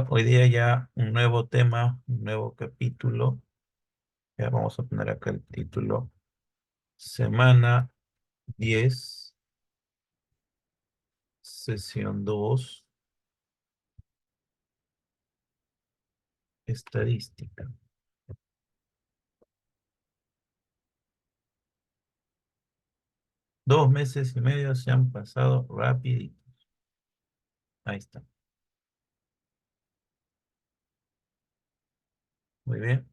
Hoy día ya un nuevo tema, un nuevo capítulo. Ya vamos a poner acá el título. Semana 10, sesión 2, estadística. 2 meses y medio se han pasado rapidito. Ahí está. Muy bien.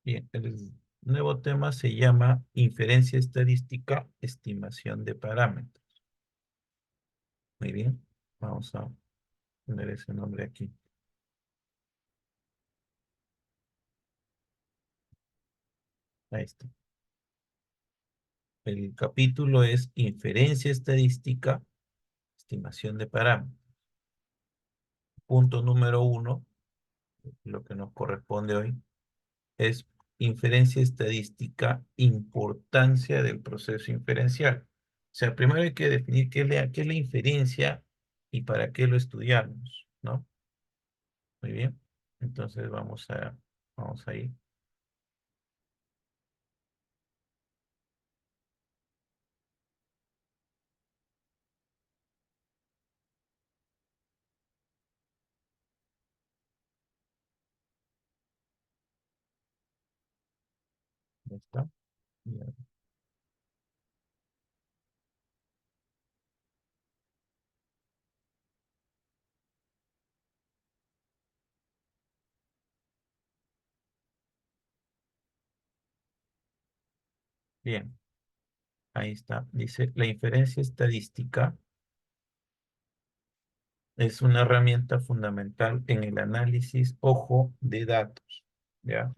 Bien, el nuevo tema se llama inferencia estadística, estimación de parámetros. Muy bien. Vamos a poner ese nombre aquí. Ahí está. El capítulo es inferencia estadística, estimación de parámetros. Punto número 1, lo que nos corresponde hoy, es inferencia estadística, importancia del proceso inferencial. O sea, primero hay que definir qué es la inferencia y para qué lo estudiamos, ¿no? Muy bien. Entonces vamos a ir. Ya está. Ya. Bien, ahí está. Dice, la inferencia estadística es una herramienta fundamental en el análisis, ojo, de datos, ¿ya?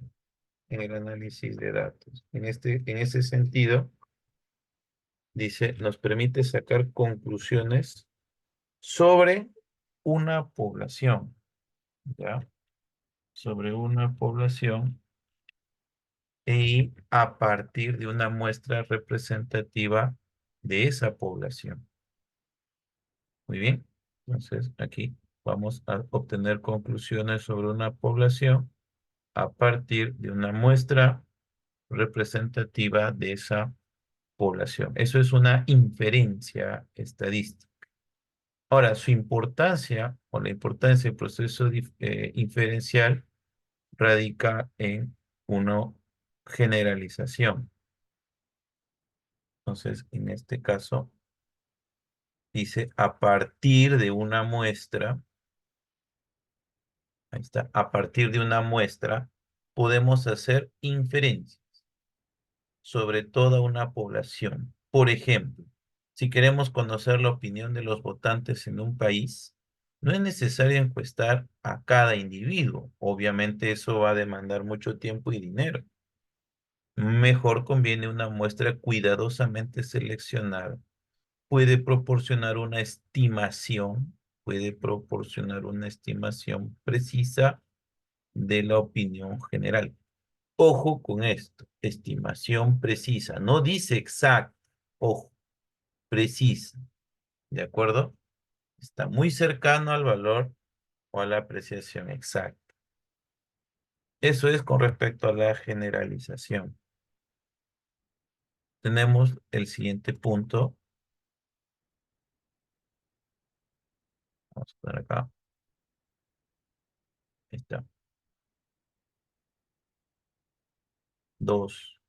En el análisis de datos. En ese sentido, dice, nos permite sacar conclusiones sobre una población, ¿ya? Sobre una población y a partir de una muestra representativa de esa población. Muy bien. Entonces, aquí vamos a obtener conclusiones sobre una población a partir de una muestra representativa de esa población. Eso es una inferencia estadística. Ahora, su importancia o la importancia del proceso inferencial radica en una generalización. Entonces, en este caso, dice a partir de una muestra, ahí está, a partir de una muestra, podemos hacer inferencias sobre toda una población. Por ejemplo, si queremos conocer la opinión de los votantes en un país, no es necesario encuestar a cada individuo. Obviamente eso va a demandar mucho tiempo y dinero. Mejor conviene una muestra cuidadosamente seleccionada. Puede proporcionar una estimación precisa de la opinión general. Ojo con esto, estimación precisa, no dice exacta, ojo, precisa, ¿de acuerdo? Está muy cercano al valor o a la apreciación exacta. Eso es con respecto a la generalización. Tenemos el siguiente punto, vamos a poner acá, ahí está, 2.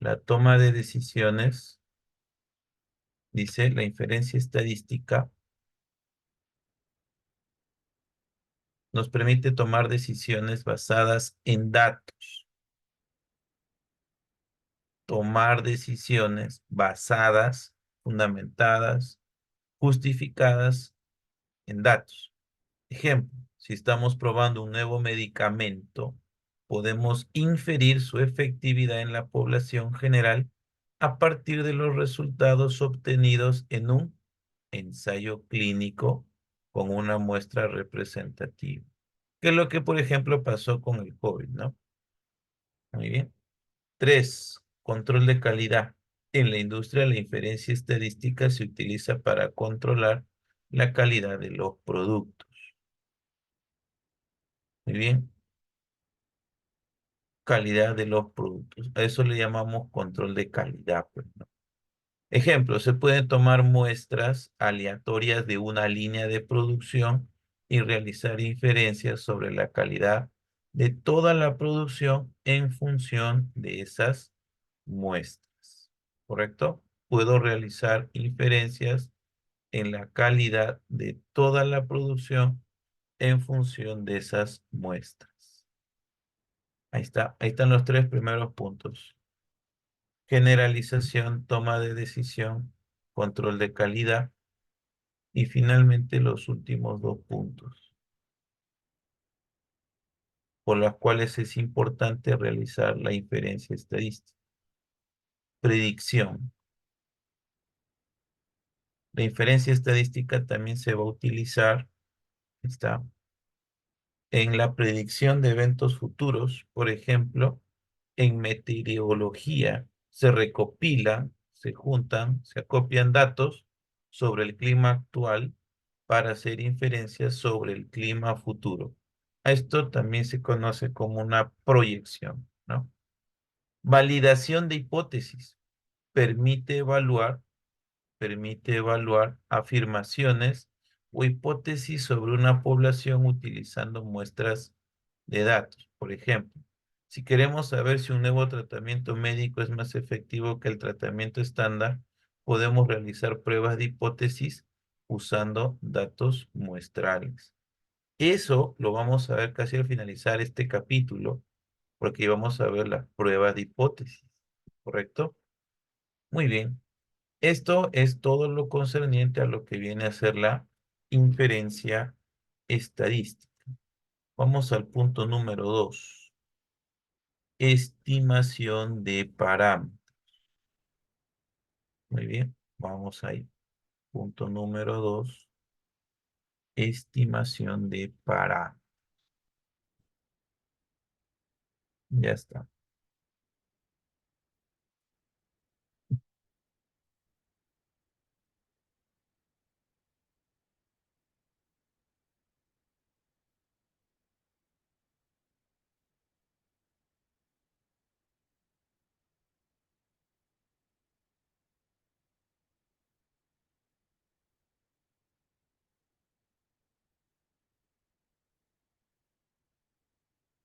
La toma de decisiones, dice la inferencia estadística, nos permite tomar decisiones basadas en datos. Tomar decisiones basadas, fundamentadas, justificadas en datos. Ejemplo, si estamos probando un nuevo medicamento, podemos inferir su efectividad en la población general a partir de los resultados obtenidos en un ensayo clínico con una muestra representativa. Que es lo que, por ejemplo, pasó con el COVID, ¿no? Muy bien. 3, control de calidad. En la industria, la inferencia estadística se utiliza para controlar la calidad de los productos. Muy bien, calidad de los productos. A eso le llamamos control de calidad, pues, ¿no? Ejemplo, se pueden tomar muestras aleatorias de una línea de producción y realizar inferencias sobre la calidad de toda la producción en función de esas muestras. ¿Correcto? Puedo realizar inferencias en la calidad de toda la producción en función de esas muestras. Ahí está, ahí están los tres primeros puntos. Generalización, toma de decisión, control de calidad y finalmente los últimos dos puntos, por los cuales es importante realizar la inferencia estadística. Predicción. La inferencia estadística también se va a utilizar, está, en la predicción de eventos futuros, por ejemplo, en meteorología se recopilan, se juntan, se acopian datos sobre el clima actual para hacer inferencias sobre el clima futuro. Esto también se conoce como una proyección, ¿no? Validación de hipótesis. Permite evaluar permite evaluar afirmaciones o hipótesis sobre una población utilizando muestras de datos. Por ejemplo, si queremos saber si un nuevo tratamiento médico es más efectivo que el tratamiento estándar, podemos realizar pruebas de hipótesis usando datos muestrales. Eso lo vamos a ver casi al finalizar este capítulo, porque vamos a ver las pruebas de hipótesis, ¿correcto? Muy bien. Esto es todo lo concerniente a lo que viene a ser la inferencia estadística. Vamos al punto número 2. Estimación de parámetros. Muy bien, vamos ahí. Punto número 2. Estimación de parámetros. Ya está.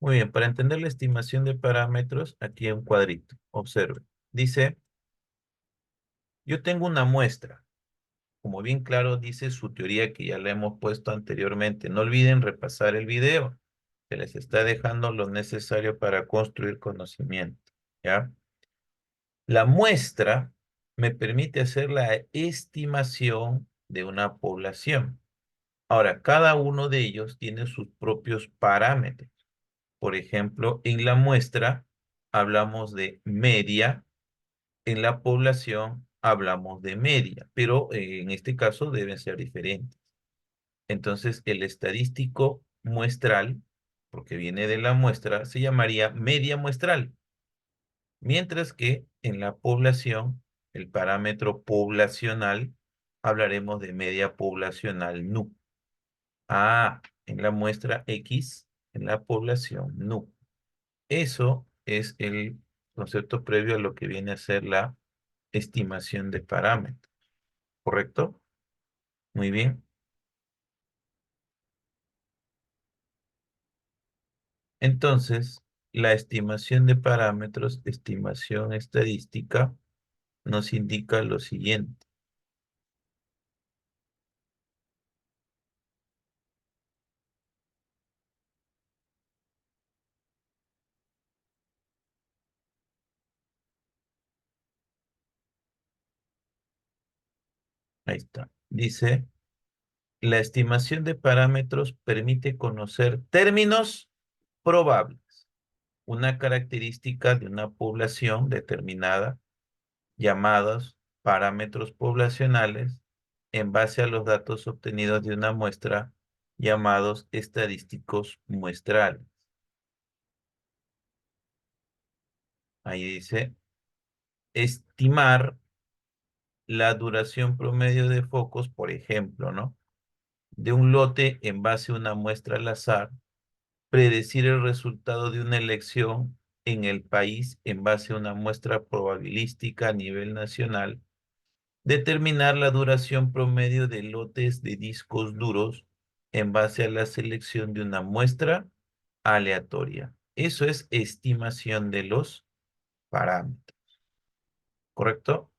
Muy bien, para entender la estimación de parámetros, aquí hay un cuadrito. Observe. Dice, yo tengo una muestra. Como bien claro dice su teoría que ya la hemos puesto anteriormente. No olviden repasar el video, que les está dejando lo necesario para construir conocimiento, ¿ya? La muestra me permite hacer la estimación de una población. Ahora, cada uno de ellos tiene sus propios parámetros. Por ejemplo, en la muestra hablamos de media, en la población hablamos de media, pero en este caso deben ser diferentes. Entonces, el estadístico muestral, porque viene de la muestra, se llamaría media muestral, mientras que en la población, el parámetro poblacional, hablaremos de media poblacional nu. Ah, en la muestra X, en la población nu. Eso es el concepto previo a lo que viene a ser la estimación de parámetros, ¿correcto? Muy bien. Entonces, la estimación de parámetros, estimación estadística, nos indica lo siguiente. Ahí está. Dice, la estimación de parámetros permite conocer términos probables, una característica de una población determinada, llamados parámetros poblacionales, en base a los datos obtenidos de una muestra, llamados estadísticos muestrales. Ahí dice, estimar la duración promedio de focos, por ejemplo, ¿no? De un lote en base a una muestra al azar, predecir el resultado de una elección en el país en base a una muestra probabilística a nivel nacional, determinar la duración promedio de lotes de discos duros en base a la selección de una muestra aleatoria. Eso es estimación de los parámetros, ¿correcto?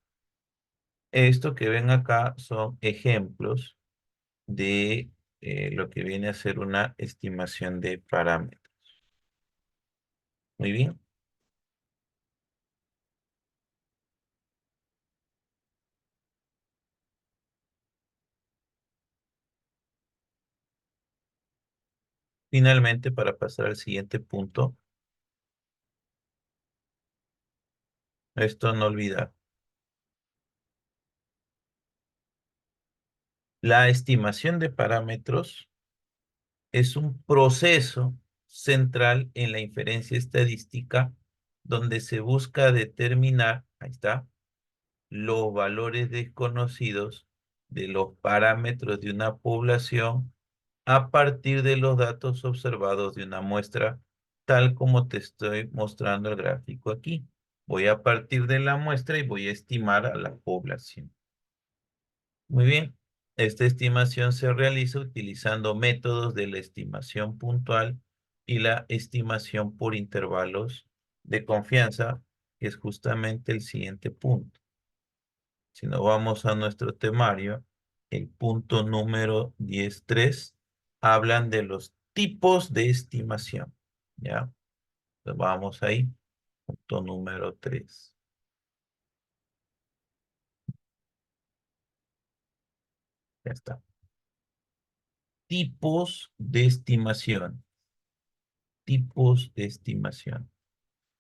Esto que ven acá son ejemplos de lo que viene a ser una estimación de parámetros. Muy bien. Finalmente, para pasar al siguiente punto, esto no olvidar. La estimación de parámetros es un proceso central en la inferencia estadística donde se busca determinar, ahí está, los valores desconocidos de los parámetros de una población a partir de los datos observados de una muestra, tal como te estoy mostrando el gráfico aquí. Voy a partir de la muestra y voy a estimar a la población. Muy bien. Esta estimación se realiza utilizando métodos de la estimación puntual y la estimación por intervalos de confianza, que es justamente el siguiente punto. Si nos vamos a nuestro temario, el punto número 10.3 hablan de los tipos de estimación. ¿Ya? Entonces vamos ahí. Punto número 3. Ya está. Tipos de estimación. Tipos de estimación.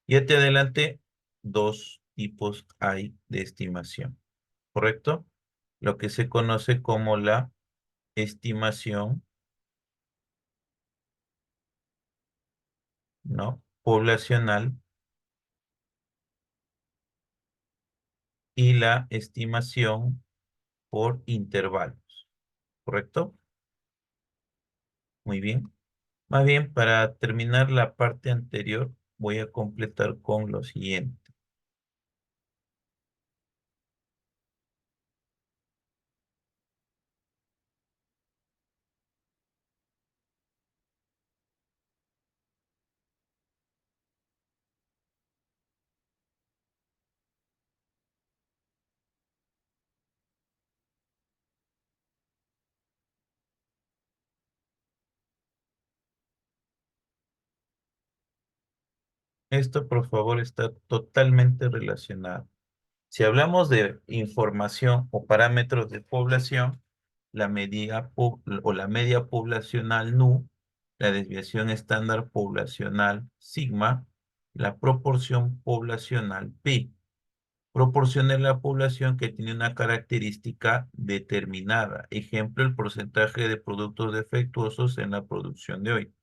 Ya te adelanté, dos tipos hay de estimación. ¿Correcto? Lo que se conoce como la estimación, ¿no? Poblacional y la estimación por intervalos, ¿correcto? Muy bien. Más bien, para terminar la parte anterior, voy a completar con lo siguiente. Esto, por favor, está totalmente relacionado. Si hablamos de información o parámetros de población, la media poblacional nu, la desviación estándar poblacional sigma, la proporción poblacional pi. Proporción es la población que tiene una característica determinada. Ejemplo, el porcentaje de productos defectuosos en la producción de hoy.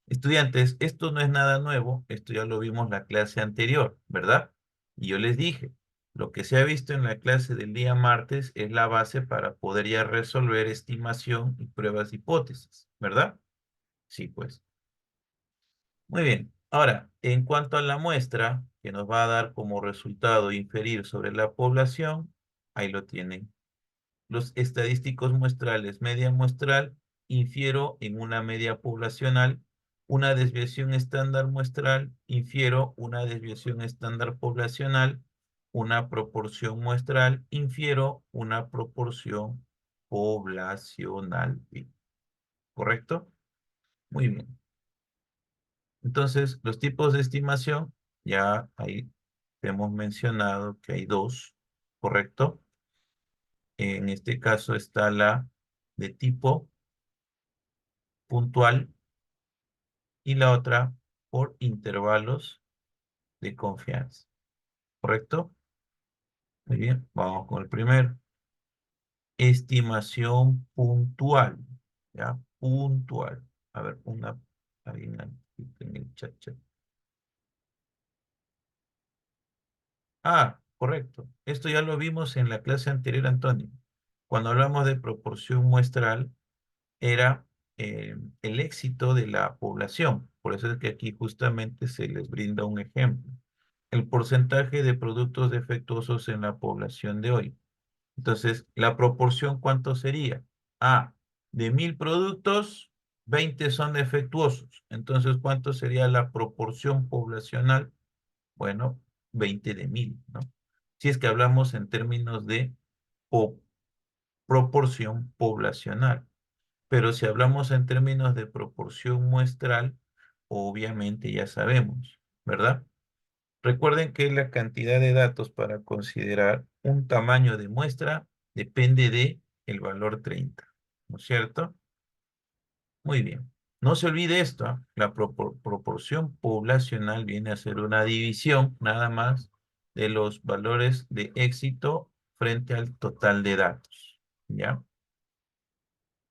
Estudiantes, esto no es nada nuevo, esto ya lo vimos en la clase anterior, ¿verdad? Y yo les dije, lo que se ha visto en la clase del día martes es la base para poder ya resolver estimación y pruebas de hipótesis, ¿verdad? Sí, pues. Muy bien. Ahora, en cuanto a la muestra, que nos va a dar como resultado inferir sobre la población, ahí lo tienen. Los estadísticos muestrales, media muestral, infiero en una media poblacional, una desviación estándar muestral, infiero una desviación estándar poblacional, una proporción muestral, infiero una proporción poblacional. ¿Correcto? Muy bien. Entonces, los tipos de estimación, ya ahí hemos mencionado que hay dos, ¿correcto? En este caso está la de tipo puntual y la otra por intervalos de confianza. ¿Correcto? Muy bien, vamos con el primero. Estimación puntual. ¿Ya? Puntual. A ver, alguien aquí en el chat. Ah, Correcto. Esto ya lo vimos en la clase anterior, Antonio. Cuando hablamos de proporción muestral, era el éxito de la población. Por eso es que aquí justamente se les brinda un ejemplo. El porcentaje de productos defectuosos en la población de hoy. Entonces, la proporción, ¿cuánto sería? Ah, de 1000 productos, 20 son defectuosos. Entonces, ¿cuánto sería la proporción poblacional? Bueno, 20 de 1000, ¿no? Si es que hablamos en términos de po- proporción poblacional. Pero si hablamos en términos de proporción muestral, obviamente ya sabemos, ¿verdad? Recuerden que la cantidad de datos para considerar un tamaño de muestra depende de el valor 30, ¿no es cierto? Muy bien. No se olvide esto, ¿ah? La proporción poblacional viene a ser una división nada más de los valores de éxito frente al total de datos, ¿ya?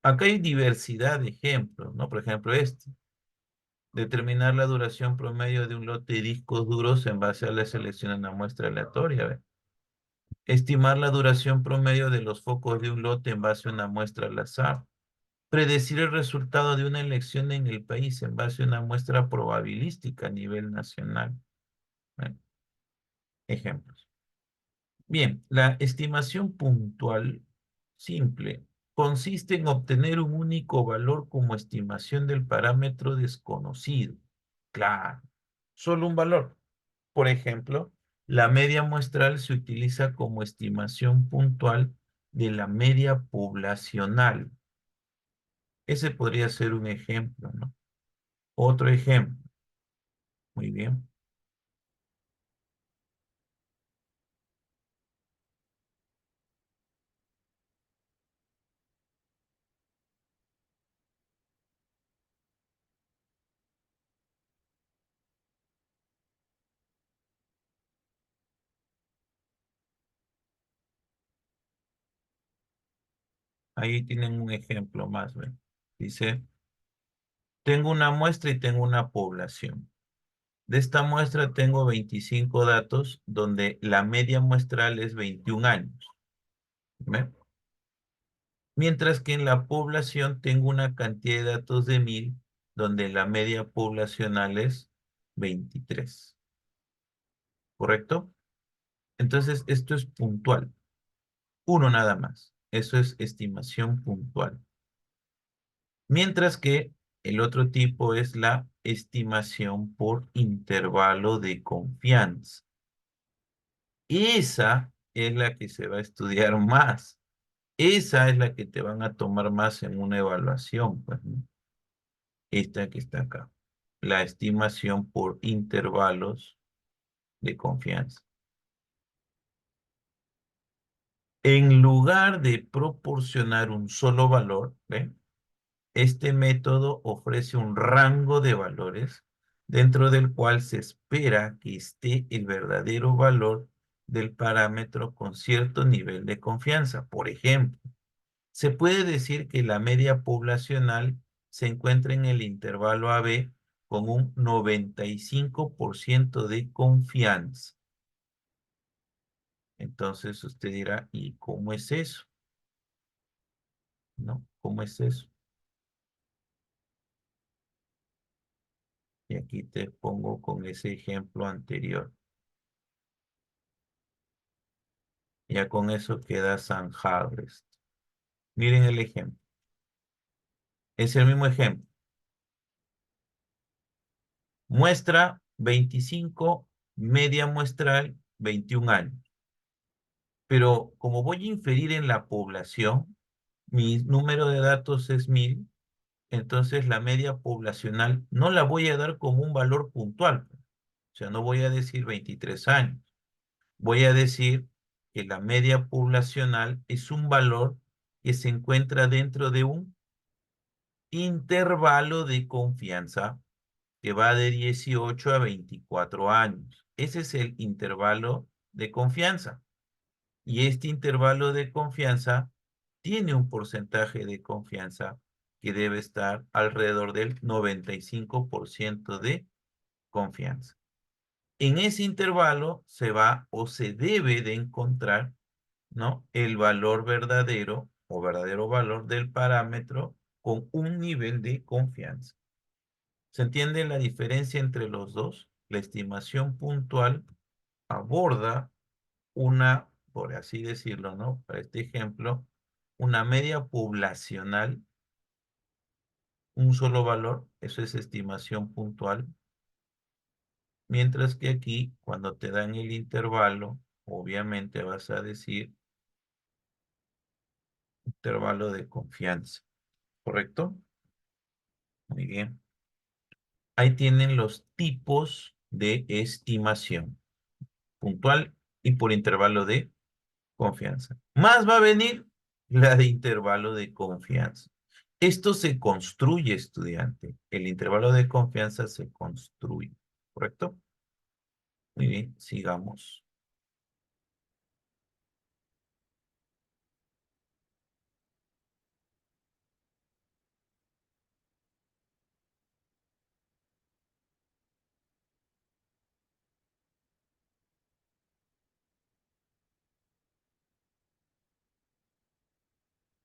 Acá hay diversidad de ejemplos, ¿no? Por ejemplo, este. Determinar la duración promedio de un lote de discos duros en base a la selección de una muestra aleatoria. ¿Ve? Estimar la duración promedio de los focos de un lote en base a una muestra al azar. Predecir el resultado de una elección en el país en base a una muestra probabilística a nivel nacional. ¿Ve? Ejemplos. Bien, la estimación puntual simple consiste en obtener un único valor como estimación del parámetro desconocido. Claro, solo un valor. Por ejemplo, la media muestral se utiliza como estimación puntual de la media poblacional. Ese podría ser un ejemplo, ¿no? Otro ejemplo. Muy bien. Ahí tienen un ejemplo más, ¿ven? Dice, tengo una muestra y tengo una población. De esta muestra tengo 25 datos donde la media muestral es 21 años. ¿Ve? Mientras que en la población tengo una cantidad de datos de 1000 donde la media poblacional es 23. ¿Correcto? Entonces, esto es puntual. Uno nada más. Eso es estimación puntual. Mientras que el otro tipo es la estimación por intervalo de confianza. Esa es la que se va a estudiar más. Esa es la que te van a tomar más en una evaluación, pues, ¿no? Esta que está acá. La estimación por intervalos de confianza. En lugar de proporcionar un solo valor, ¿ve? Este método ofrece un rango de valores dentro del cual se espera que esté el verdadero valor del parámetro con cierto nivel de confianza. Por ejemplo, se puede decir que la media poblacional se encuentra en el intervalo AB con un 95% de confianza. Entonces usted dirá, ¿y cómo es eso? ¿No? ¿Cómo es eso? Y aquí te pongo con ese ejemplo anterior. Ya con eso queda zanjado esto. Miren el ejemplo. Es el mismo ejemplo. Muestra 25, media muestral 21 años. Pero como voy a inferir en la población, mi número de datos es 1000, entonces la media poblacional no la voy a dar como un valor puntual. O sea, no voy a decir 23 años. Voy a decir que la media poblacional es un valor que se encuentra dentro de un intervalo de confianza que va de 18 a 24 años. Ese es el intervalo de confianza. Y este intervalo de confianza tiene un porcentaje de confianza que debe estar alrededor del 95% de confianza. En ese intervalo se va o se debe de encontrar, ¿no? El valor verdadero o verdadero valor del parámetro con un nivel de confianza. ¿Se entiende la diferencia entre los dos? La estimación puntual aborda una, por así decirlo, ¿no? Para este ejemplo, una media poblacional, un solo valor, eso es estimación puntual, mientras que aquí, cuando te dan el intervalo, obviamente vas a decir intervalo de confianza, ¿correcto? Muy bien. Ahí tienen los tipos de estimación, puntual y por intervalo de confianza. Más va a venir la de intervalo de confianza. Esto se construye, estudiante. El intervalo de confianza se construye, ¿correcto? Muy bien, sigamos.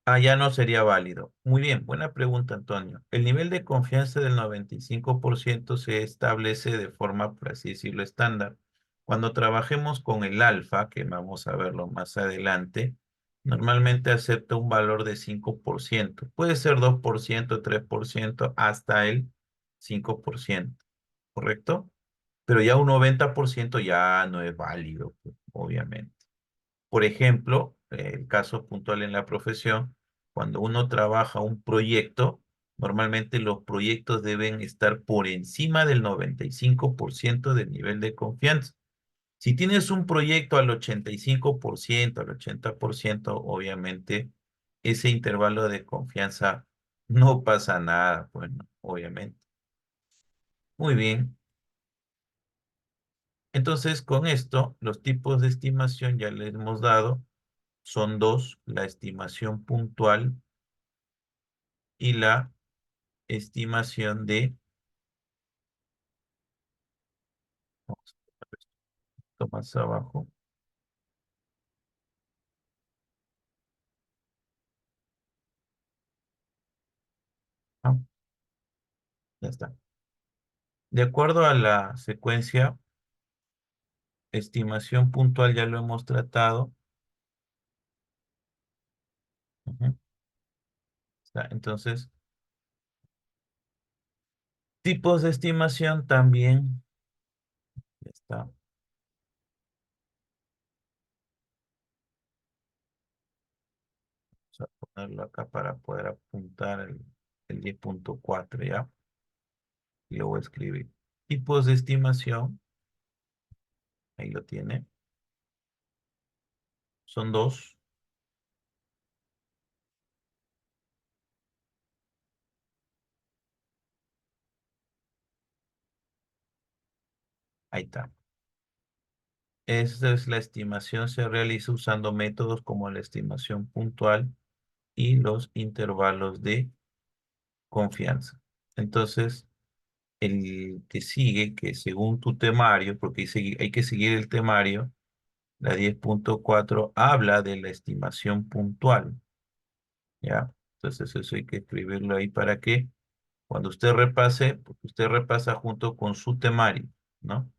Ah, ya no sería válido. Muy bien, buena pregunta, Antonio. El nivel de confianza del 95% se establece de forma, por así decirlo, estándar. Cuando trabajemos con el alfa, que vamos a verlo más adelante, normalmente acepta un valor de 5%. Puede ser 2%, 3%, hasta el 5%, ¿correcto? Pero ya un 90% ya no es válido, pues, obviamente. Por ejemplo, el caso puntual en la profesión, cuando uno trabaja un proyecto, normalmente los proyectos deben estar por encima del 95% del nivel de confianza. Si tienes un proyecto al 85%, al 80%, obviamente ese intervalo de confianza no pasa nada, bueno, obviamente. Muy bien. Entonces, con esto, los tipos de estimación ya les hemos dado. Son dos, la estimación puntual y la estimación de, vamos a ver esto más abajo, ah, ya está. De acuerdo a la secuencia, estimación puntual ya lo hemos tratado. Ujú, está. Entonces, tipos de estimación también, ya está. Vamos a ponerlo acá para poder apuntar el 10.4, ¿ya? Y lo voy a escribir. Tipos de estimación, ahí lo tiene. Son dos. Ahí está. Esta es la estimación, se realiza usando métodos como la estimación puntual y los intervalos de confianza. Entonces, el que sigue, que según tu temario, porque hay que seguir el temario, la 10.4 habla de la estimación puntual, ¿ya? Entonces, eso hay que escribirlo ahí para que cuando usted repase, porque usted repasa junto con su temario, ¿no?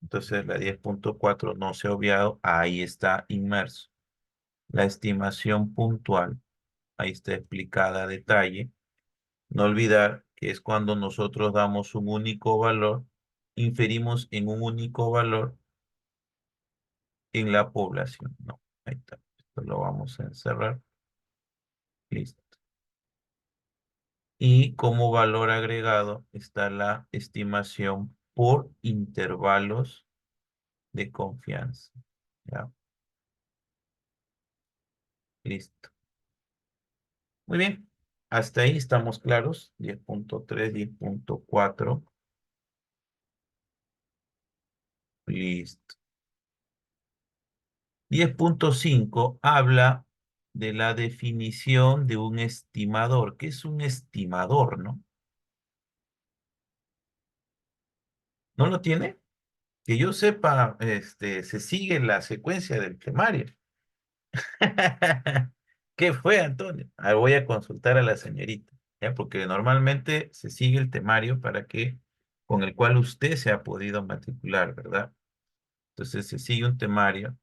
Entonces, la 10.4 no se ha obviado, ahí está inmerso. La estimación puntual, ahí está explicada a detalle. No olvidar que es cuando nosotros damos un único valor, inferimos en un único valor en la población. No, ahí está. Esto lo vamos a encerrar. Listo. Y como valor agregado está la estimación por intervalos de confianza. ¿Ya? Listo. Muy bien. Hasta ahí estamos claros. 10.3, 10.4. Listo. 10.5 habla de la definición de un estimador. ¿Qué es un estimador, no? ¿No lo tiene? Que yo sepa, se sigue la secuencia del temario. ¿Qué fue, Antonio? Voy a consultar a la señorita, ¿ya? Porque normalmente se sigue el temario para que, con el cual usted se ha podido matricular, ¿verdad? Entonces se sigue un temario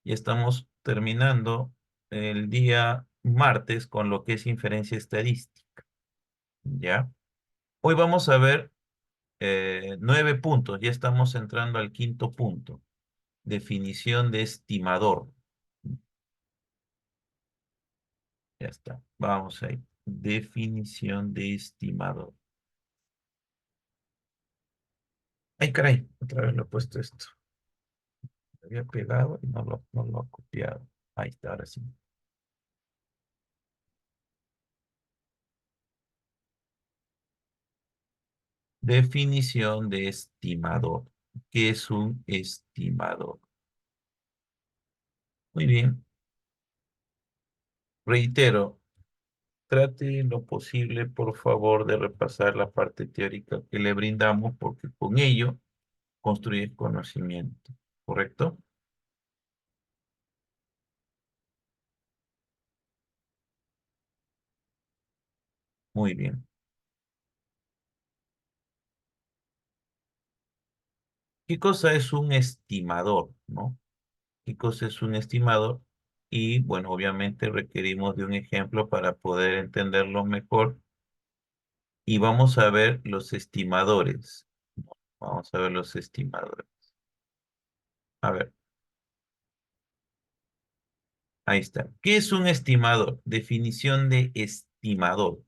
y estamos terminando el día martes con lo que es inferencia estadística, ¿ya? Hoy vamos a ver 9 puntos, ya estamos entrando al quinto punto, definición de estimador. Ya está, vamos ahí. Definición de estimador. Ay, caray, otra vez lo he puesto esto. Lo había pegado y no lo he copiado. Ahí está, ahora sí. Definición de estimador. ¿Qué es un estimador? Muy bien. Reitero, trate lo posible, por favor, de repasar la parte teórica que le brindamos, porque con ello construye conocimiento. ¿Correcto? Muy bien. ¿Qué cosa es un estimador, no? ¿Qué cosa es un estimador? Y bueno, obviamente requerimos de un ejemplo para poder entenderlo mejor. Y vamos a ver los estimadores. Vamos a ver los estimadores. A ver, ahí está. ¿Qué es un estimador? Definición de estimador.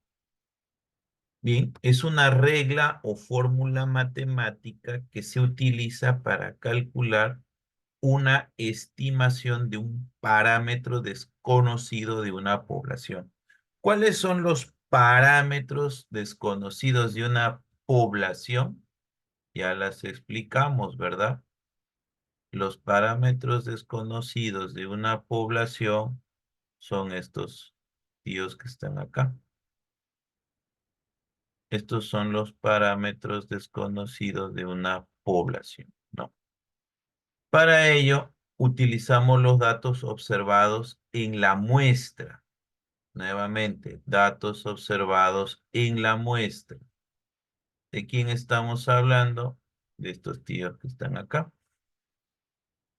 Bien, es una regla o fórmula matemática que se utiliza para calcular una estimación de un parámetro desconocido de una población. ¿Cuáles son los parámetros desconocidos de una población? Ya las explicamos, ¿verdad? Los parámetros desconocidos de una población son estos tíos que están acá. Estos son los parámetros desconocidos de una población, ¿no? Para ello, utilizamos los datos observados en la muestra. Nuevamente, datos observados en la muestra. ¿De quién estamos hablando? De estos tíos que están acá.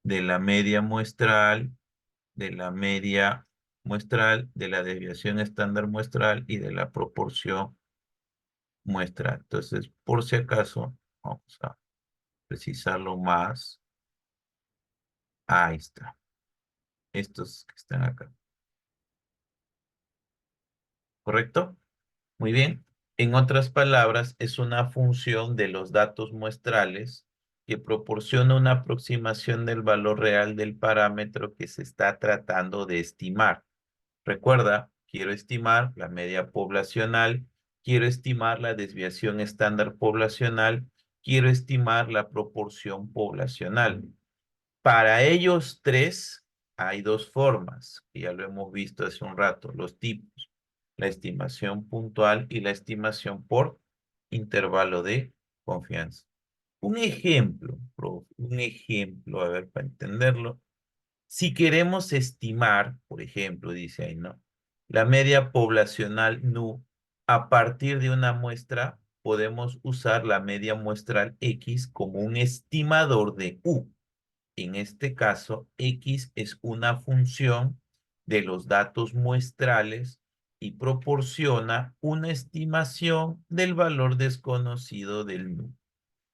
De la media muestral, de la media muestral, de la desviación estándar muestral y de la proporción muestral. Entonces, por si acaso, vamos a precisarlo más. Ahí está. Estos que están acá. ¿Correcto? Muy bien. En otras palabras, es una función de los datos muestrales que proporciona una aproximación del valor real del parámetro que se está tratando de estimar. Recuerda, quiero estimar la media poblacional, quiero estimar la desviación estándar poblacional, quiero estimar la proporción poblacional. Para ellos tres hay dos formas, que ya lo hemos visto hace un rato, los tipos, la estimación puntual y la estimación por intervalo de confianza. Un ejemplo, un ejemplo, a ver, para entenderlo. Si queremos estimar, por ejemplo, dice ahí, ¿no? La media poblacional NU a partir de una muestra, podemos usar la media muestral X como un estimador de U. En este caso, X es una función de los datos muestrales y proporciona una estimación del valor desconocido del nu.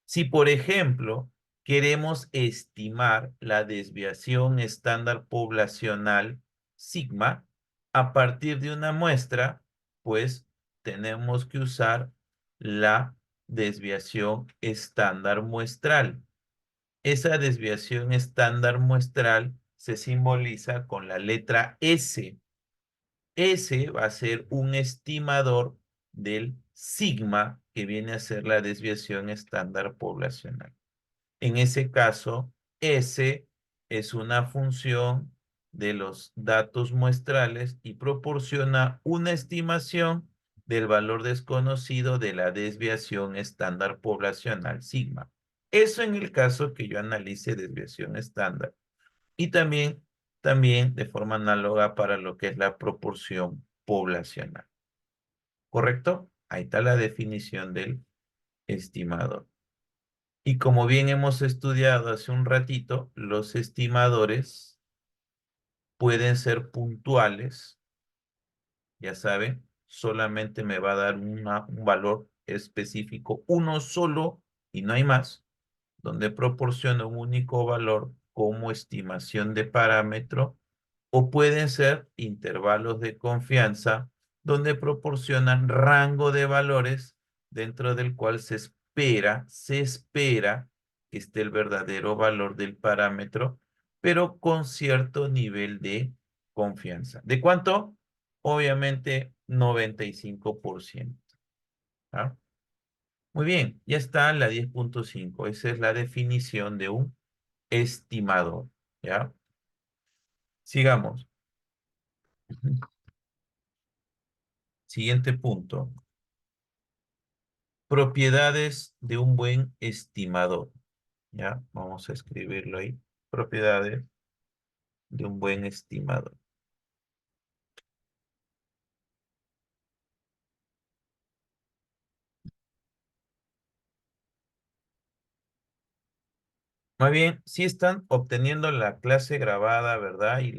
Si, por ejemplo, queremos estimar la desviación estándar poblacional sigma a partir de una muestra, pues tenemos que usar la desviación estándar muestral. Esa desviación estándar muestral se simboliza con la letra S. S va a ser un estimador del sigma, que viene a ser la desviación estándar poblacional. En ese caso, S es una función de los datos muestrales y proporciona una estimación del valor desconocido de la desviación estándar poblacional sigma. Eso en el caso que yo analice desviación estándar. Y también de forma análoga para lo que es la proporción poblacional. ¿Correcto? Ahí está la definición del estimador. Y como bien hemos estudiado hace un ratito, los estimadores pueden ser puntuales, ya saben, solamente me va a dar un valor específico, uno solo y no hay más, donde proporciona un único valor como estimación de parámetro, o pueden ser intervalos de confianza donde proporcionan rango de valores dentro del cual se espera que esté el verdadero valor del parámetro, pero con cierto nivel de confianza. ¿De cuánto? Obviamente 95%. ¿Ah? Muy bien, ya está la 10.5. Esa es la definición de un estimador. ¿Ya? Sigamos. Siguiente punto. Propiedades de un buen estimador. ¿Ya? Vamos a escribirlo ahí. Propiedades de un buen estimador. Muy bien, sí están obteniendo la clase grabada, ¿verdad? Y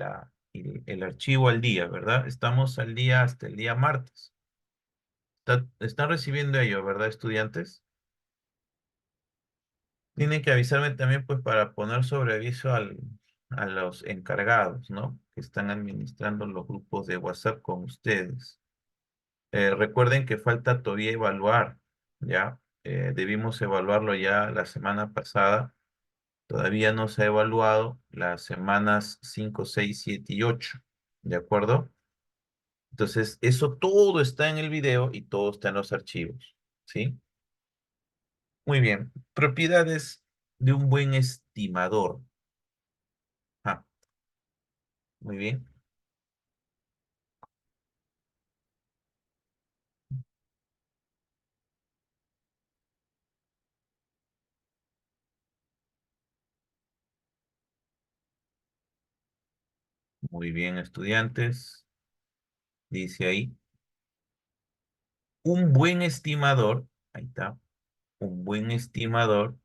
el archivo al día, ¿verdad? Estamos al día hasta el día martes. Están recibiendo ello, ¿verdad, estudiantes? Tienen que avisarme también, pues, para poner sobre aviso a los encargados, ¿no? Que están administrando los grupos de WhatsApp con ustedes. Recuerden que falta todavía evaluar, ¿ya? Debimos evaluarlo ya la semana pasada. Todavía no se ha evaluado las semanas 5, 6, 7 y 8, ¿de acuerdo? Entonces, eso todo está en el video y todo está en los archivos, ¿sí? Muy bien. Propiedades de un buen estimador. Ah, muy bien. Muy bien, estudiantes. Dice ahí, un buen estimador, ahí está, un buen estimador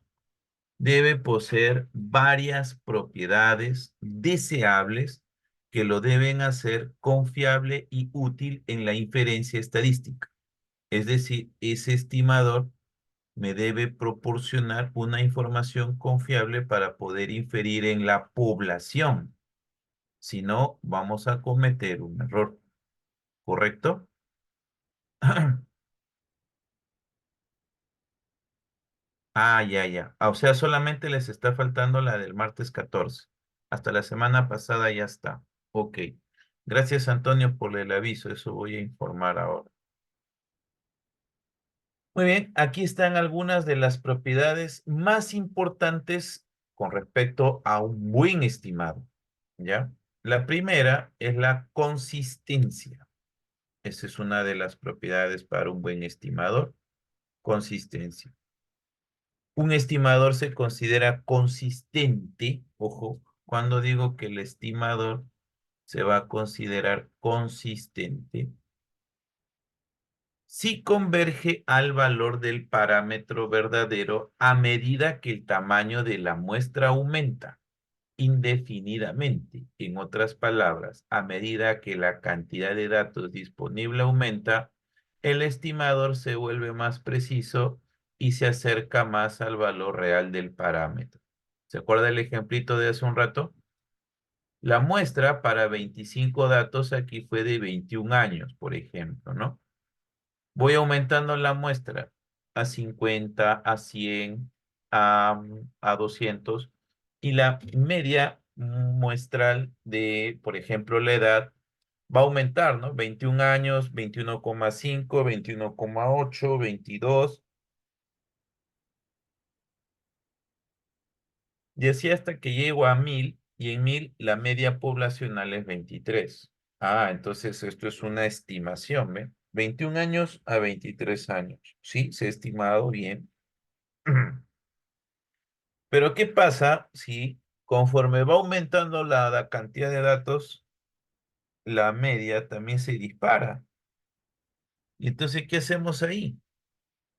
debe poseer varias propiedades deseables que lo deben hacer confiable y útil en la inferencia estadística. Es decir, ese estimador me debe proporcionar una información confiable para poder inferir en la población. Si no, vamos a cometer un error. ¿Correcto? Ah, ya, ya. Ah, o sea, solamente les está faltando la del martes 14. Hasta la semana pasada ya está. Ok. Gracias, Antonio, por el aviso. Eso voy a informar ahora. Muy bien, aquí están algunas de las propiedades más importantes con respecto a un buen estimado. ¿Ya? La primera es la consistencia. Esa es una de las propiedades para un buen estimador. Consistencia. Un estimador se considera consistente, ojo, cuando digo que el estimador se va a considerar consistente si converge al valor del parámetro verdadero a medida que el tamaño de la muestra aumenta indefinidamente. En otras palabras, a medida que la cantidad de datos disponible aumenta, el estimador se vuelve más preciso y se acerca más al valor real del parámetro. ¿Se acuerda el ejemplito de hace un rato? La muestra para 25 datos aquí fue de 21 años, por ejemplo, ¿no? Voy aumentando la muestra a 50, a 100, a 200 y la media muestral de, por ejemplo, la edad va a aumentar, ¿no? 21 años, 21,5, 21,8, 22 y así hasta que llego a 1000 y en 1000 la media poblacional es 23. Ah, entonces esto es una estimación, ¿ve? 21 años a 23 años. Sí, se ha estimado bien. Pero ¿qué pasa si conforme va aumentando la cantidad de datos, la media también se dispara? Y entonces, ¿qué hacemos ahí?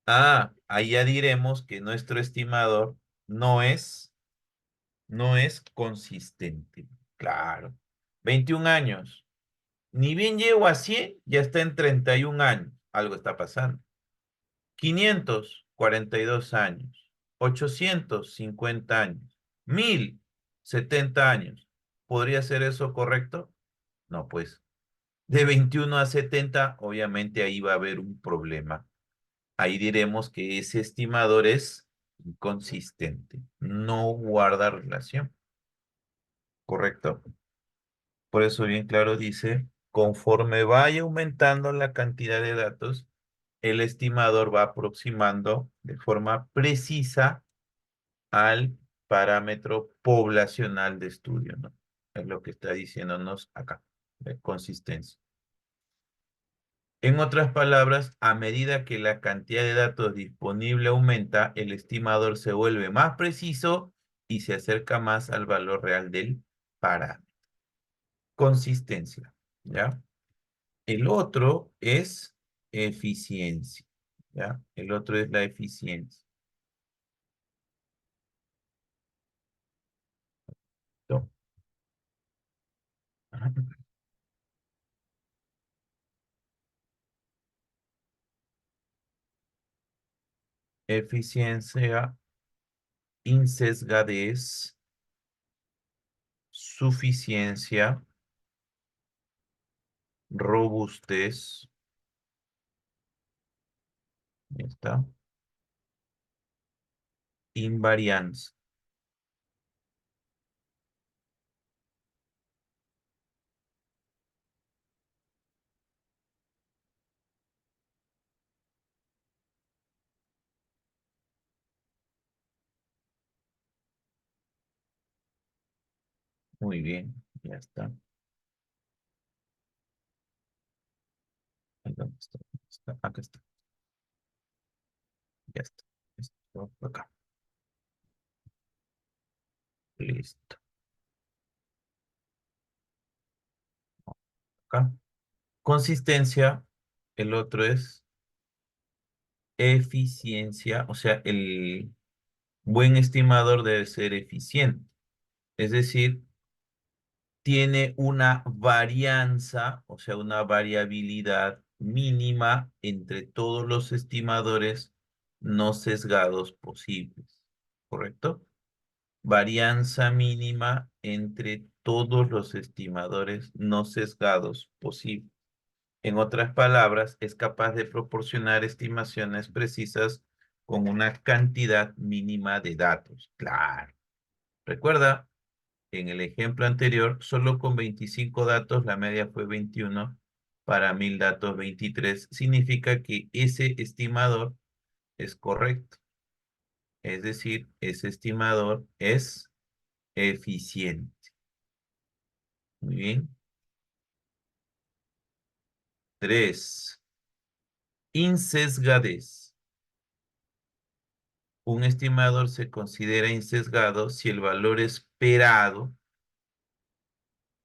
Ah, ahí ya diremos que nuestro estimador no es, no es consistente. Claro. 21 años. Ni bien llego a 100, ya está en 31 años. Algo está pasando. 542 años. 850 años. 1070 años. ¿Podría ser eso correcto? No, pues. De 21 a 70, obviamente ahí va a haber un problema. Ahí diremos que ese estimador es inconsistente, no guarda relación, ¿correcto? Por eso bien claro dice, conforme vaya aumentando la cantidad de datos, el estimador va aproximando de forma precisa al parámetro poblacional de estudio, ¿no? Es lo que está diciéndonos acá, de consistencia. En otras palabras, a medida que la cantidad de datos disponible aumenta, el estimador se vuelve más preciso y se acerca más al valor real del parámetro. Consistencia, ¿ya? El otro es eficiencia, ¿ya? El otro es la eficiencia. ¿No? Eficiencia, insesgadez, suficiencia, robustez, ¿ya está? Invarianza. Muy bien, ya está. Ahí ¿dónde está? Acá está. Ya está. Esto acá. Listo. Acá. Consistencia. El otro es eficiencia. O sea, el buen estimador debe ser eficiente. Es decir, tiene una varianza, o sea, una variabilidad mínima entre todos los estimadores no sesgados posibles. ¿Correcto? Varianza mínima entre todos los estimadores no sesgados posibles. En otras palabras, es capaz de proporcionar estimaciones precisas con una cantidad mínima de datos. Claro. Recuerda, en el ejemplo anterior, solo con 25 datos, la media fue 21, para 1000 datos 23. Significa que ese estimador es correcto. Es decir, ese estimador es eficiente. Muy bien. 3. Insesgadez. Un estimador se considera insesgado si el valor esperado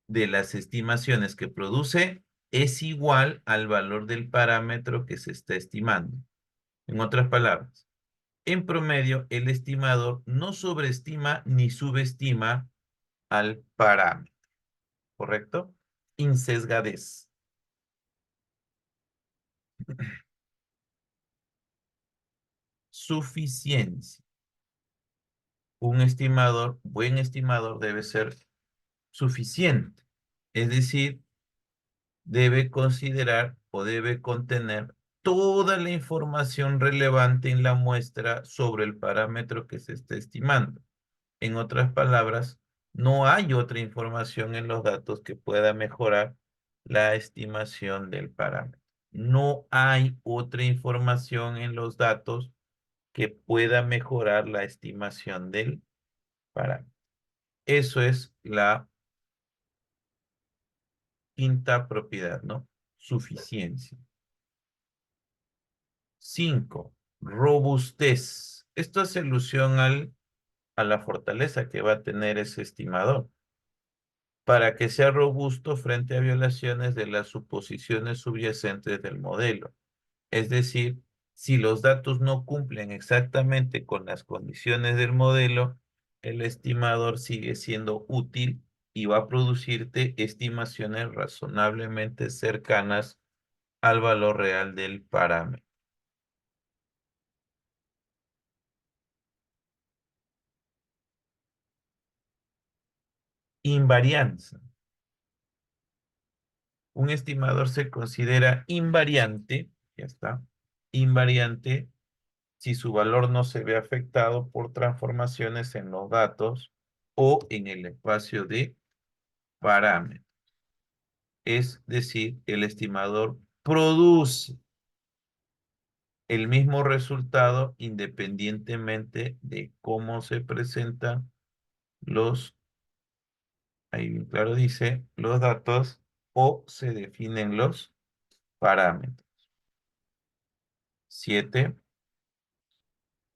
de las estimaciones que produce es igual al valor del parámetro que se está estimando. En otras palabras, en promedio, el estimador no sobreestima ni subestima al parámetro, ¿correcto? Insesgadez. Suficiencia. Un estimador, buen estimador debe ser suficiente. Es decir, debe considerar o debe contener toda la información relevante en la muestra sobre el parámetro que se está estimando. En otras palabras, no hay otra información en los datos que pueda mejorar la estimación del parámetro. No hay otra información en los datos que pueda mejorar la estimación del parámetro. Eso es la quinta propiedad, ¿no? Suficiencia. 5. Robustez. Esto hace alusión al a la fortaleza que va a tener ese estimador para que sea robusto frente a violaciones de las suposiciones subyacentes del modelo. Es decir, si los datos no cumplen exactamente con las condiciones del modelo, el estimador sigue siendo útil y va a producirte estimaciones razonablemente cercanas al valor real del parámetro. Invarianza. Un estimador se considera invariante, ya está, invariante si su valor no se ve afectado por transformaciones en los datos o en el espacio de parámetros. Es decir, el estimador produce el mismo resultado independientemente de cómo se presentan los, ahí bien claro dice, los datos o se definen los parámetros. 7.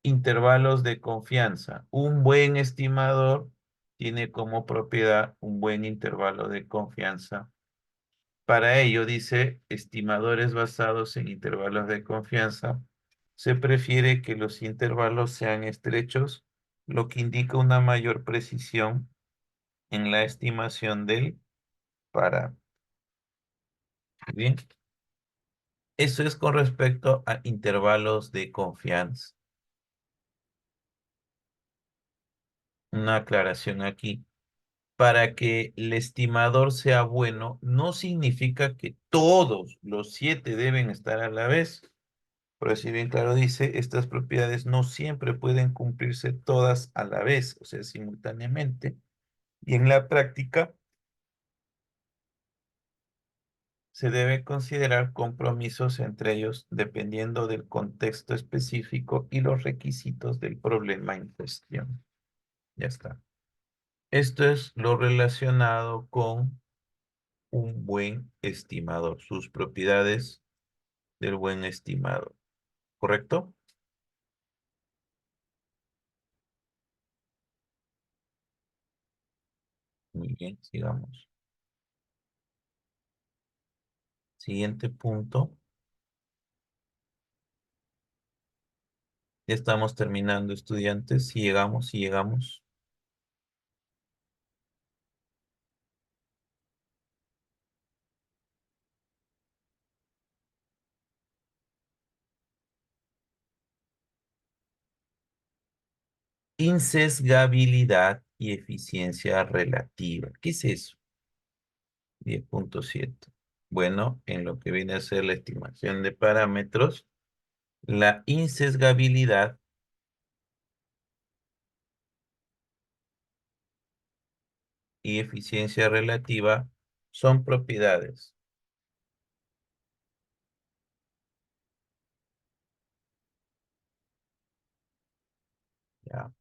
Intervalos de confianza. Un buen estimador tiene como propiedad un buen intervalo de confianza. Para ello, dice, estimadores basados en intervalos de confianza, se prefiere que los intervalos sean estrechos, lo que indica una mayor precisión en la estimación del parámetro. Bien, eso es con respecto a intervalos de confianza. Una aclaración aquí. Para que el estimador sea bueno, no significa que todos los 7 deben estar a la vez. Pero si bien claro dice, estas propiedades no siempre pueden cumplirse todas a la vez, o sea, simultáneamente. Y en la práctica se debe considerar compromisos entre ellos dependiendo del contexto específico y los requisitos del problema en cuestión. Ya está. Esto es lo relacionado con un buen estimador, sus propiedades del buen estimador. ¿Correcto? Muy bien, sigamos. Siguiente punto. Ya estamos terminando, estudiantes. Si llegamos, si llegamos. Insesgabilidad y eficiencia relativa. ¿Qué es eso? 10.7. Bueno, en lo que viene a ser la estimación de parámetros, la insesgabilidad y eficiencia relativa son propiedades. Ya,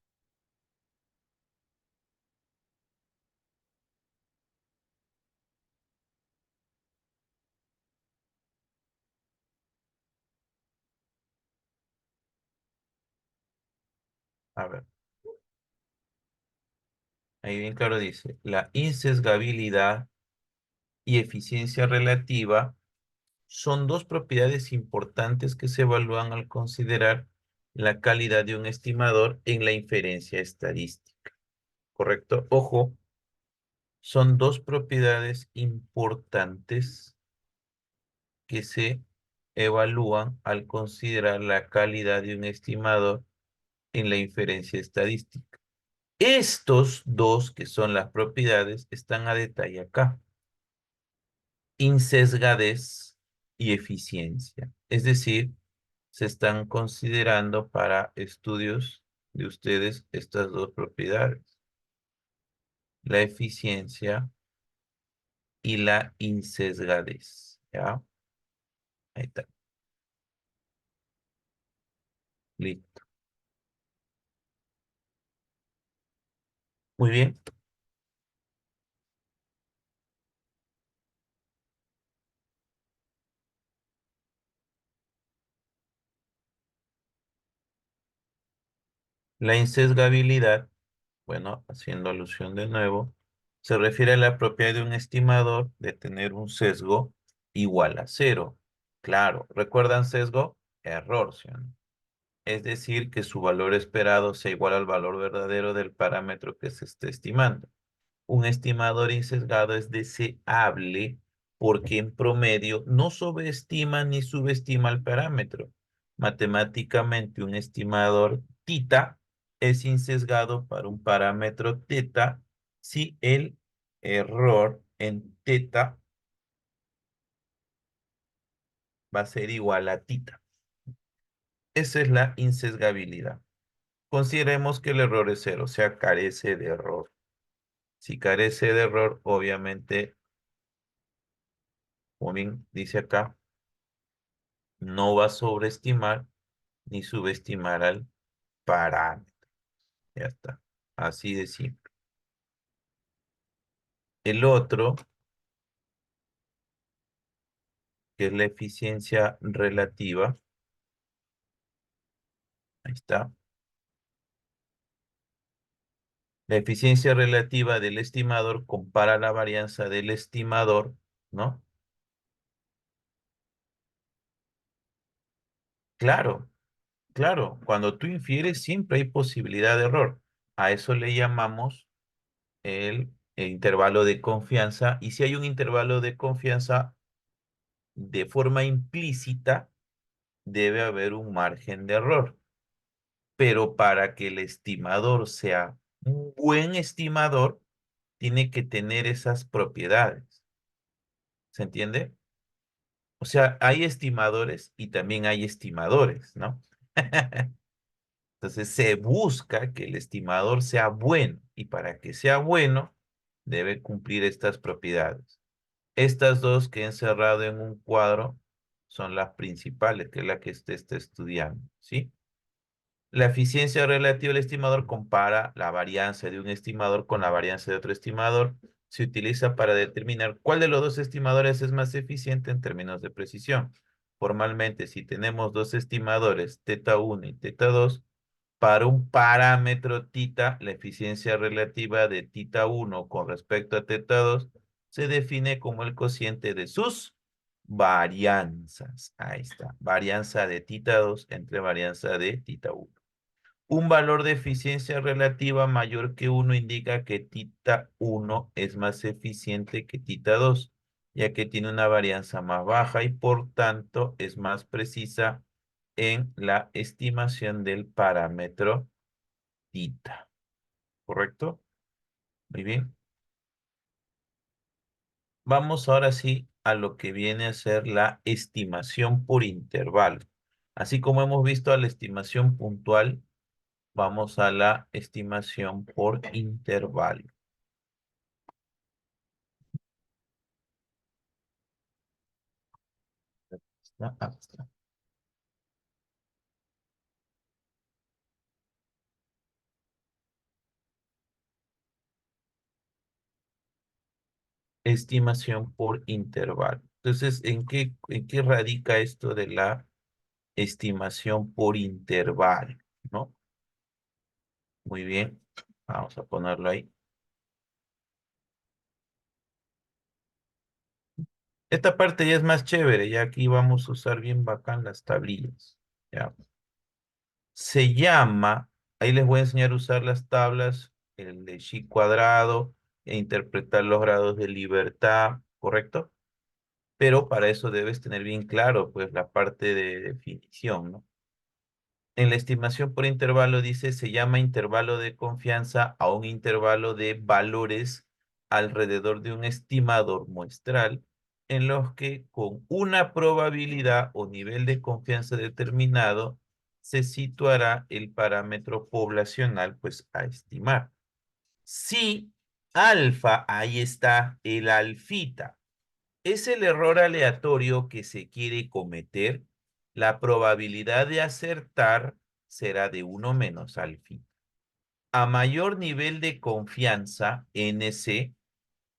a ver. Ahí bien claro dice, la insesgabilidad y eficiencia relativa son dos propiedades importantes que se evalúan al considerar la calidad de un estimador en la inferencia estadística. ¿Correcto? Ojo, son dos propiedades importantes que se evalúan al considerar la calidad de un estimador en la inferencia estadística. Estos dos, que son las propiedades, están a detalle acá. Insesgadez y eficiencia. Es decir, se están considerando para estudios de ustedes estas dos propiedades, la eficiencia y la insesgadez. ¿Ya? Ahí está. Listo. Muy bien. La insesgabilidad Bueno, haciendo alusión de nuevo, se refiere a la propiedad de un estimador de tener un sesgo igual a cero. Claro, ¿recuerdan sesgo? Error, ¿sí o no? Es decir, que su valor esperado sea igual al valor verdadero del parámetro que se esté estimando. Un estimador insesgado es deseable porque en promedio no sobreestima ni subestima el parámetro. Matemáticamente, un estimador tita es insesgado para un parámetro teta si el error en teta va a ser igual a tita. Esa es la insesgabilidad. Consideremos que el error es cero, o sea, carece de error. Si carece de error, obviamente, como bien dice acá, no va a sobreestimar ni subestimar al parámetro. Ya está. Así de simple. El otro, que es la eficiencia relativa, ahí está. La eficiencia relativa del estimador compara la varianza del estimador, ¿no? Claro, claro. Cuando tú infieres, siempre hay posibilidad de error. A eso le llamamos el intervalo de confianza. Y si hay un intervalo de confianza, de forma implícita, debe haber un margen de error. Pero para que el estimador sea un buen estimador, tiene que tener esas propiedades. ¿Se entiende? O sea, hay estimadores y también hay estimadores, ¿no? Entonces se busca que el estimador sea bueno y para que sea bueno, debe cumplir estas propiedades. Estas dos que he encerrado en un cuadro son las principales, que es la que usted está estudiando, ¿sí? La eficiencia relativa del estimador compara la varianza de un estimador con la varianza de otro estimador. Se utiliza para determinar cuál de los dos estimadores es más eficiente en términos de precisión. Formalmente, si tenemos dos estimadores, teta 1 y teta 2, para un parámetro tita, la eficiencia relativa de tita 1 con respecto a teta 2 se define como el cociente de sus varianzas. Ahí está, varianza de tita 2 entre varianza de tita 1. Un valor de eficiencia relativa mayor que uno indica que tita 1 es más eficiente que tita 2, ya que tiene una varianza más baja y por tanto es más precisa en la estimación del parámetro tita. ¿Correcto? Muy bien. Vamos ahora sí a lo que viene a ser la estimación por intervalo. Así como hemos visto a la estimación puntual, vamos a la estimación por intervalo. Está. Estimación por intervalo. Entonces, ¿en qué radica esto de la estimación por intervalo? ¿No? Muy bien. Vamos a ponerlo ahí. Esta parte ya es más chévere, ya aquí vamos a usar bien bacán las tablillas. ¿Ya? Se llama, ahí les voy a enseñar a usar las tablas, el de chi cuadrado, e interpretar los grados de libertad, ¿correcto? Pero para eso debes tener bien claro, pues, la parte de definición, ¿no? En la estimación por intervalo dice, se llama intervalo de confianza a un intervalo de valores alrededor de un estimador muestral en los que con una probabilidad o nivel de confianza determinado se situará el parámetro poblacional, pues, a estimar. Si alfa, ahí está el alfita, es el error aleatorio que se quiere cometer, la probabilidad de acertar será de 1 menos alfita. A mayor nivel de confianza, NC,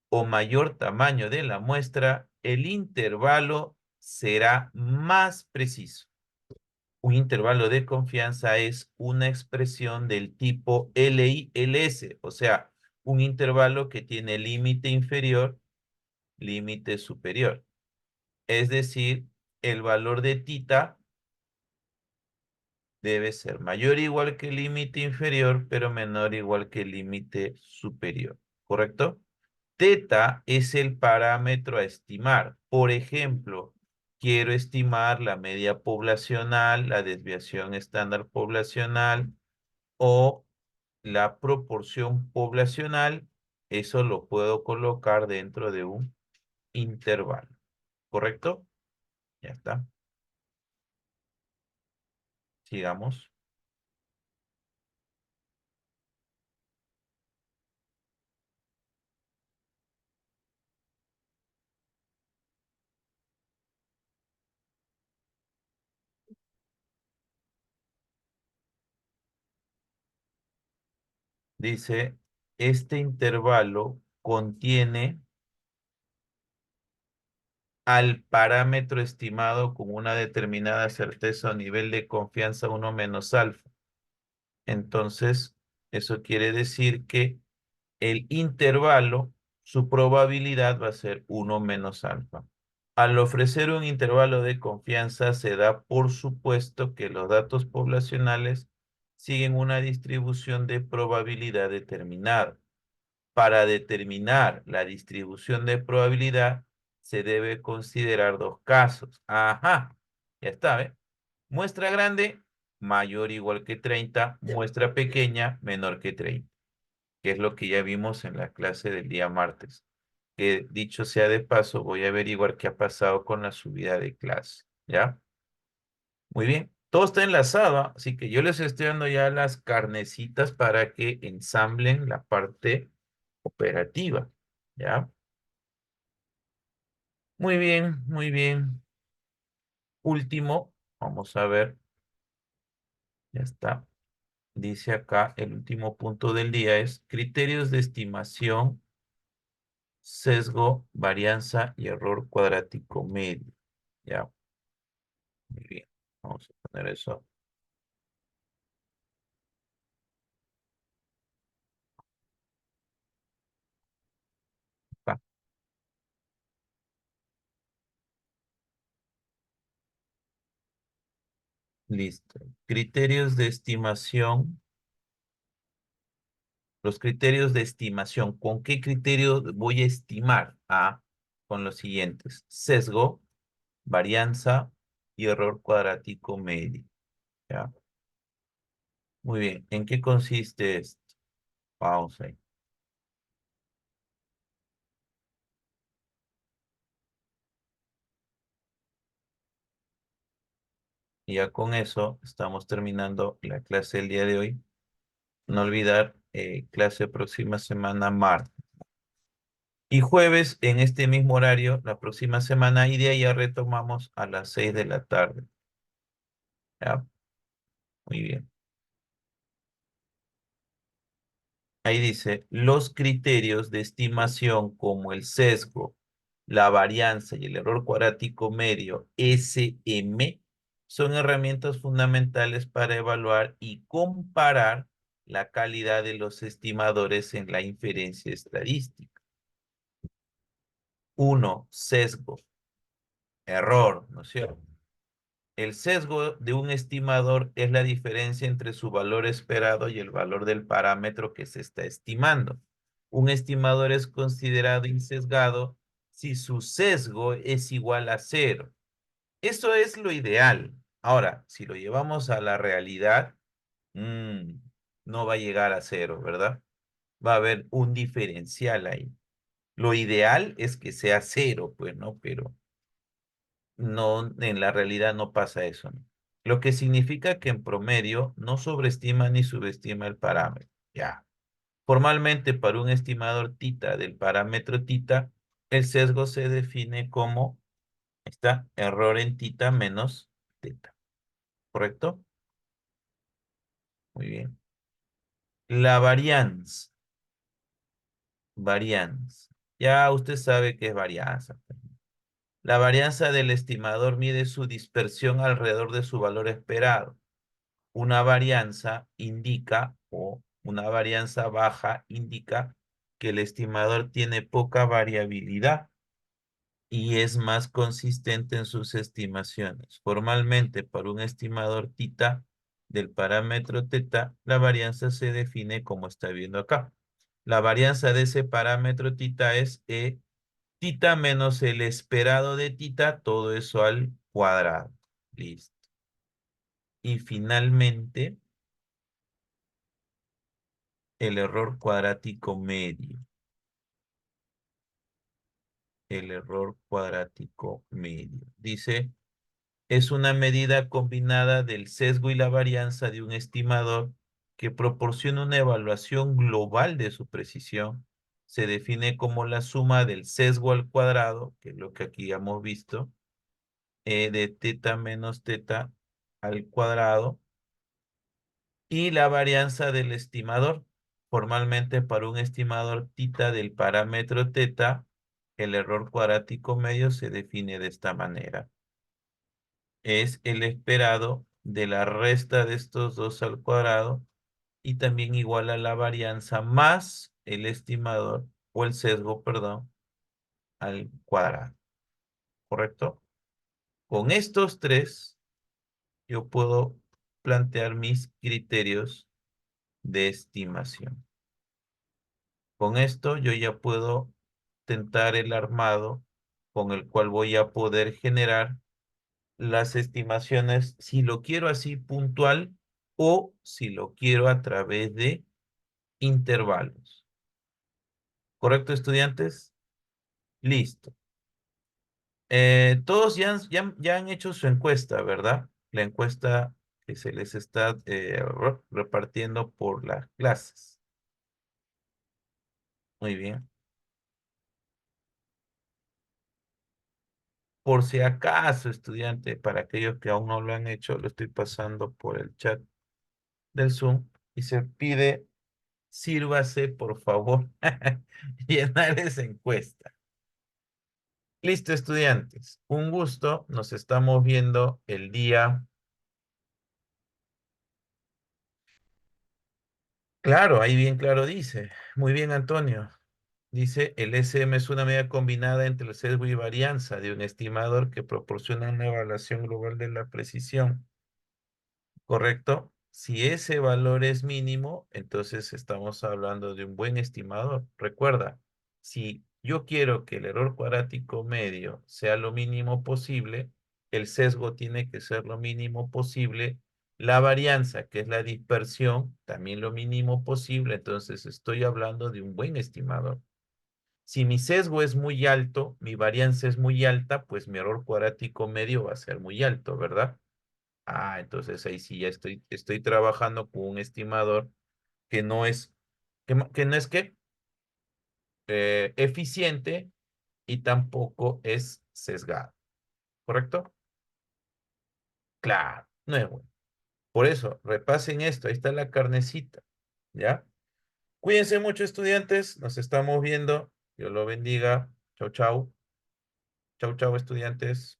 o mayor tamaño de la muestra, el intervalo será más preciso. Un intervalo de confianza es una expresión del tipo LI-LS, o sea, un intervalo que tiene límite inferior, límite superior. Es decir, el valor de tita debe ser mayor o igual que el límite inferior, pero menor o igual que el límite superior. ¿Correcto? Teta es el parámetro a estimar. Por ejemplo, quiero estimar la media poblacional, la desviación estándar poblacional o la proporción poblacional. Eso lo puedo colocar dentro de un intervalo. ¿Correcto? Ya está. Sigamos. Dice, este intervalo contiene al parámetro estimado con una determinada certeza o nivel de confianza uno menos alfa. Entonces, eso quiere decir que el intervalo, su probabilidad va a ser uno menos alfa. Al ofrecer un intervalo de confianza, se da por supuesto que los datos poblacionales siguen una distribución de probabilidad determinada. Para determinar la distribución de probabilidad, se debe considerar dos casos. Ajá, ya está, ¿ve? Muestra grande, mayor o igual que 30. Muestra pequeña, menor que 30, que es lo que ya vimos en la clase del día martes. Que dicho sea de paso, voy a averiguar qué ha pasado con la subida de clase, ¿ya? Muy bien. Todo está enlazado, ¿ah? Así que yo les estoy dando ya las carnecitas para que ensamblen la parte operativa, ¿ya? Muy bien, muy bien. Último, vamos a ver, ya está. Dice acá, el último punto del día es criterios de estimación, sesgo, varianza y error cuadrático medio. Ya, muy bien. Vamos a poner eso acá. Listo. Criterios de estimación. Los criterios de estimación. ¿Con qué criterio voy a estimar? A, con los siguientes. Sesgo, varianza y error cuadrático medio. ¿Ya? Muy bien. ¿En qué consiste esto? Vamos ahí. Y ya con eso estamos terminando la clase del día de hoy. No olvidar, clase próxima semana, martes. Y jueves, en este mismo horario, la próxima semana, y de ahí ya retomamos a las 6 de la tarde. ¿Ya? Muy bien. Ahí dice, los criterios de estimación como el sesgo, la varianza y el error cuadrático medio, SM, son herramientas fundamentales para evaluar y comparar la calidad de los estimadores en la inferencia estadística. Uno, sesgo, error, ¿no es cierto? El sesgo de un estimador es la diferencia entre su valor esperado y el valor del parámetro que se está estimando. Un estimador es considerado insesgado si su sesgo es igual a cero. Eso es lo ideal. Ahora, si lo llevamos a la realidad, mm, no va a llegar a cero, ¿verdad? Va a haber un diferencial ahí. Lo ideal es que sea cero, pues, ¿no? Pero no, en la realidad no pasa eso, ¿no? Lo que significa que en promedio no sobreestima ni subestima el parámetro. Ya. Formalmente, para un estimador tita del parámetro tita, el sesgo se define como, está, error en tita menos teta. ¿Correcto? Muy bien. La varianza. Varianza. Ya usted sabe qué es varianza. La varianza del estimador mide su dispersión alrededor de su valor esperado. Una varianza indica, o una varianza baja indica que el estimador tiene poca variabilidad y es más consistente en sus estimaciones. Formalmente, para un estimador tita del parámetro teta, la varianza se define como está viendo acá. La varianza de ese parámetro tita es tita menos el esperado de tita, todo eso al cuadrado. Listo. Y finalmente, el error cuadrático medio. El error cuadrático medio. Dice, es una medida combinada del sesgo y la varianza de un estimador que proporciona una evaluación global de su precisión. Se define como la suma del sesgo al cuadrado, que es lo que aquí hemos visto, de teta menos teta al cuadrado, y la varianza del estimador. Formalmente, para un estimador tita del parámetro teta, el error cuadrático medio se define de esta manera. Es el esperado de la resta de estos dos al cuadrado y también igual a la varianza más el estimador o el sesgo, perdón, al cuadrado. ¿Correcto? Con estos tres, yo puedo plantear mis criterios de estimación. Con esto yo ya puedo tentar el armado con el cual voy a poder generar las estimaciones si lo quiero así puntual o si lo quiero a través de intervalos. ¿Correcto, estudiantes? Listo. Todos ya han hecho su encuesta, ¿verdad? La encuesta que se les está repartiendo por las clases. Muy bien. Por si acaso, estudiante, para aquellos que aún no lo han hecho, lo estoy pasando por el chat del Zoom y se pide, sírvase, por favor, llenar esa encuesta. Listo, estudiantes. Un gusto. Nos estamos viendo el día. Claro, ahí bien claro dice. Muy bien, Antonio. Dice, el SM es una medida combinada entre el sesgo y varianza de un estimador que proporciona una evaluación global de la precisión. ¿Correcto? Si ese valor es mínimo, entonces estamos hablando de un buen estimador. Recuerda, si yo quiero que el error cuadrático medio sea lo mínimo posible, el sesgo tiene que ser lo mínimo posible, la varianza, que es la dispersión, también lo mínimo posible, entonces estoy hablando de un buen estimador. Si mi sesgo es muy alto, mi varianza es muy alta, pues mi error cuadrático medio va a ser muy alto, ¿verdad? Ah, entonces ahí sí ya estoy trabajando con un estimador que no es, que no es eficiente y tampoco es sesgado, ¿correcto? Claro, no es bueno. Por eso, repasen esto, ahí está la carnecita, ¿ya? Cuídense mucho, estudiantes, nos estamos viendo. Dios lo bendiga. Chau, chau. Chau, chau, estudiantes.